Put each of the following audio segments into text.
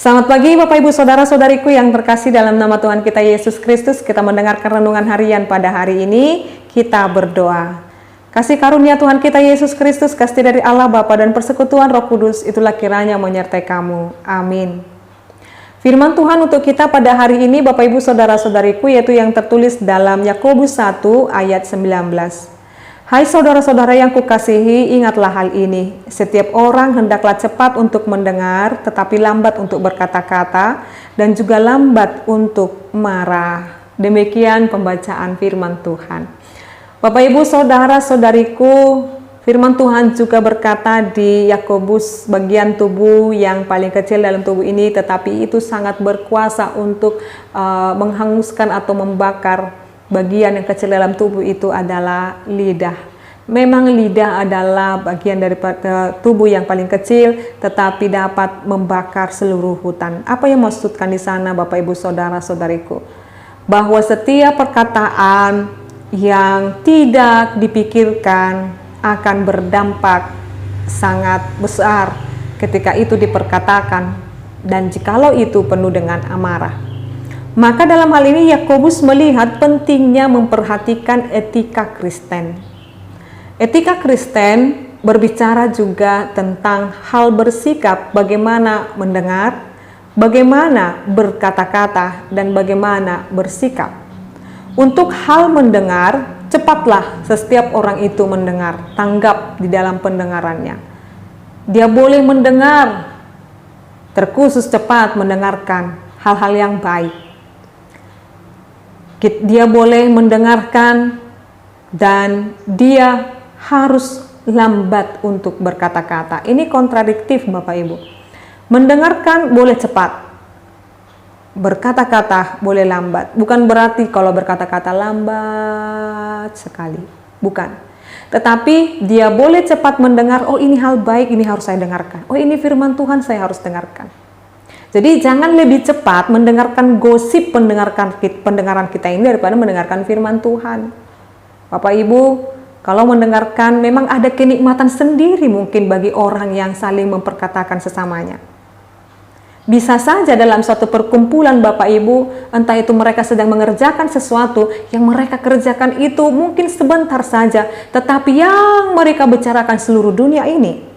Selamat pagi Bapak Ibu Saudara-saudariku yang terkasih dalam nama Tuhan kita Yesus Kristus. Kita mendengarkan renungan harian pada hari ini. Kita berdoa. Kasih karunia Tuhan kita Yesus Kristus, kasih dari Allah Bapa dan persekutuan Roh Kudus, itulah kiranya menyertai kamu. Amin. Firman Tuhan untuk kita pada hari ini Bapak Ibu Saudara-saudariku, yaitu yang tertulis dalam Yakobus 1 ayat 19. Hai saudara-saudara yang kukasihi, ingatlah hal ini. Setiap orang hendaklah cepat untuk mendengar, tetapi lambat untuk berkata-kata, dan juga lambat untuk marah. Demikian pembacaan firman Tuhan. Bapak Ibu Saudara-saudariku, firman Tuhan juga berkata di Yakobus, bagian tubuh yang paling kecil dalam tubuh ini, tetapi itu sangat berkuasa untuk menghanguskan atau membakar. Bagian yang kecil dalam tubuh itu adalah lidah. Memang lidah adalah bagian dari tubuh yang paling kecil, tetapi dapat membakar seluruh hutan. Apa yang maksudkan di sana Bapak Ibu Saudara-saudariku? Bahwa setiap perkataan yang tidak dipikirkan akan berdampak sangat besar ketika itu diperkatakan, dan jikalau itu penuh dengan amarah. Maka dalam hal ini Yakobus melihat pentingnya memperhatikan etika Kristen. Etika Kristen berbicara juga tentang hal bersikap, bagaimana mendengar, bagaimana berkata-kata, dan bagaimana bersikap. Untuk hal mendengar, cepatlah setiap orang itu mendengar, tanggap di dalam pendengarannya. Dia boleh mendengar, terkhusus cepat mendengarkan hal-hal yang baik. Dia boleh mendengarkan dan dia harus lambat untuk berkata-kata. Ini kontradiktif Bapak Ibu. Mendengarkan boleh cepat, berkata-kata boleh lambat. Bukan berarti kalau berkata-kata lambat sekali, bukan. Tetapi dia boleh cepat mendengar, oh ini hal baik, ini harus saya dengarkan. Oh ini firman Tuhan, saya harus dengarkan. Jadi jangan lebih cepat mendengarkan gosip pendengaran kita ini daripada mendengarkan firman Tuhan. Bapak Ibu, kalau mendengarkan memang ada kenikmatan sendiri mungkin bagi orang yang saling memperkatakan sesamanya. Bisa saja dalam suatu perkumpulan Bapak Ibu, entah itu mereka sedang mengerjakan sesuatu, yang mereka kerjakan itu mungkin sebentar saja, tetapi yang mereka bicarakan seluruh dunia ini.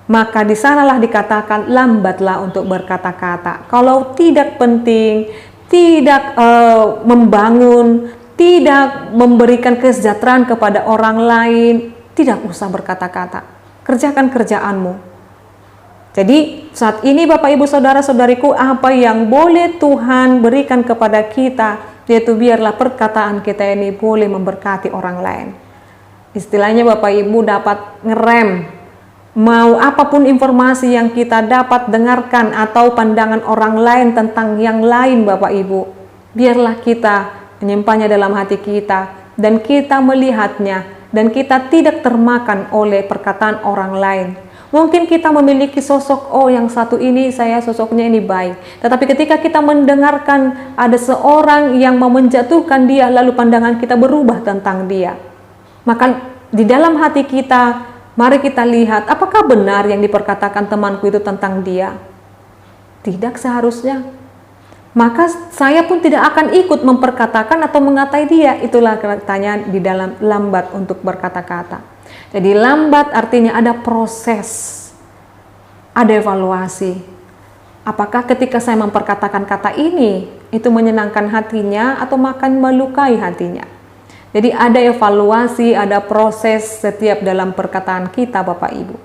Maka di sanalah dikatakan lambatlah untuk berkata-kata. Kalau tidak penting, tidak membangun, tidak memberikan kesejahteraan kepada orang lain, tidak usah berkata-kata. Kerjakan kerjaanmu. Jadi saat ini Bapak Ibu Saudara-saudariku, apa yang boleh Tuhan berikan kepada kita, yaitu biarlah perkataan kita ini boleh memberkati orang lain. Istilahnya Bapak Ibu dapat ngerem. Mau apapun informasi yang kita dapat dengarkan atau pandangan orang lain tentang yang lain Bapak Ibu, biarlah kita menyimpannya dalam hati kita dan kita melihatnya dan kita tidak termakan oleh perkataan orang lain. Mungkin kita memiliki sosok, oh yang satu ini saya sosoknya ini baik, tetapi ketika kita mendengarkan ada seorang yang mau menjatuhkan dia, lalu pandangan kita berubah tentang dia, maka di dalam hati kita, mari kita lihat, apakah benar yang diperkatakan temanku itu tentang dia? Tidak seharusnya. Maka saya pun tidak akan ikut memperkatakan atau mengatai dia. Itulah katanya di dalam lambat untuk berkata-kata. Jadi lambat artinya ada proses, ada evaluasi. Apakah ketika saya memperkatakan kata ini, itu menyenangkan hatinya atau makan melukai hatinya? Jadi ada evaluasi, ada proses setiap dalam perkataan kita Bapak Ibu.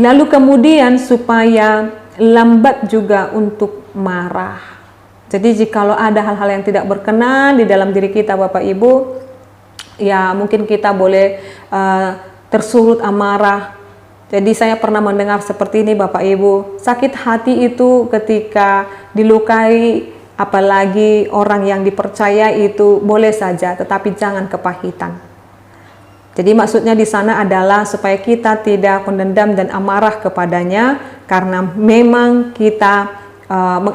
Lalu kemudian supaya lambat juga untuk marah. Jadi jikalau ada hal-hal yang tidak berkenan di dalam diri kita Bapak Ibu, ya mungkin kita boleh tersulut amarah. Jadi saya pernah mendengar seperti ini Bapak Ibu, sakit hati itu ketika dilukai, apalagi orang yang dipercaya itu boleh saja, tetapi jangan kepahitan. Jadi maksudnya di sana adalah supaya kita tidak mendendam dan amarah kepadanya, karena memang kita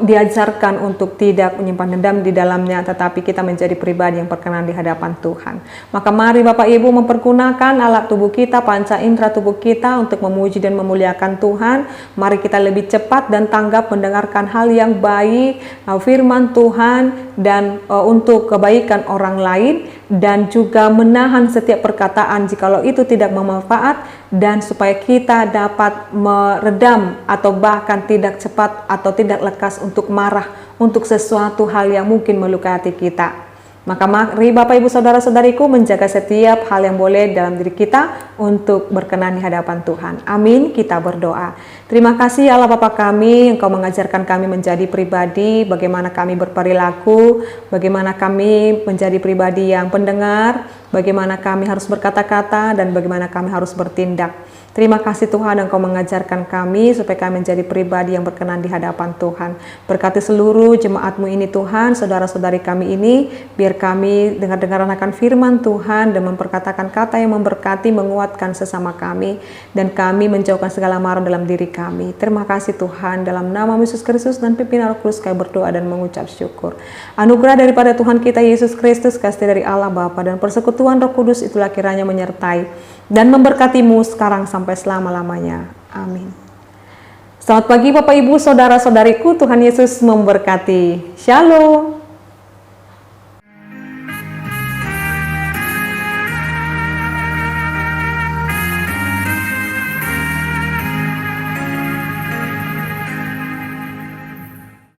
diajarkan untuk tidak menyimpan dendam di dalamnya, tetapi kita menjadi pribadi yang berkenan di hadapan Tuhan. Maka mari Bapak Ibu mempergunakan alat tubuh kita, panca indera tubuh kita untuk memuji dan memuliakan Tuhan. Mari kita lebih cepat dan tanggap mendengarkan hal yang baik, firman Tuhan, dan untuk kebaikan orang lain, dan juga menahan setiap perkataan jikalau itu tidak bermanfaat, dan supaya kita dapat meredam atau bahkan tidak cepat atau tidak lekas untuk marah untuk sesuatu hal yang mungkin melukai hati kita. Maka mari Bapak Ibu Saudara-saudariku menjaga setiap hal yang boleh dalam diri kita untuk berkenan di hadapan Tuhan. Amin. Kita berdoa. Terima kasih Allah Bapa kami, Engkau mengajarkan kami menjadi pribadi, bagaimana kami berperilaku, bagaimana kami menjadi pribadi yang pendengar, bagaimana kami harus berkata-kata, dan bagaimana kami harus bertindak. Terima kasih Tuhan, Engkau mengajarkan kami supaya kami menjadi pribadi yang berkenan di hadapan Tuhan. Berkati seluruh jemaat-Mu ini Tuhan, saudara-saudari kami ini, biar kami dengar-dengaran akan firman Tuhan dan memperkatakan kata yang memberkati, menguatkan sesama kami, dan kami menjauhkan segala mara dalam diri kami. Terima kasih Tuhan, dalam nama Yesus Kristus dan pimpinan Roh Kudus kami berdoa dan mengucap syukur. Anugerah daripada Tuhan kita Yesus Kristus, kasih dari Allah Bapa, dan persekutuan Roh Kudus itulah kiranya menyertai dan memberkatimu sekarang sampai selama-lamanya. Amin. Selamat pagi Bapak Ibu Saudara-saudariku, Tuhan Yesus memberkati. Shalom.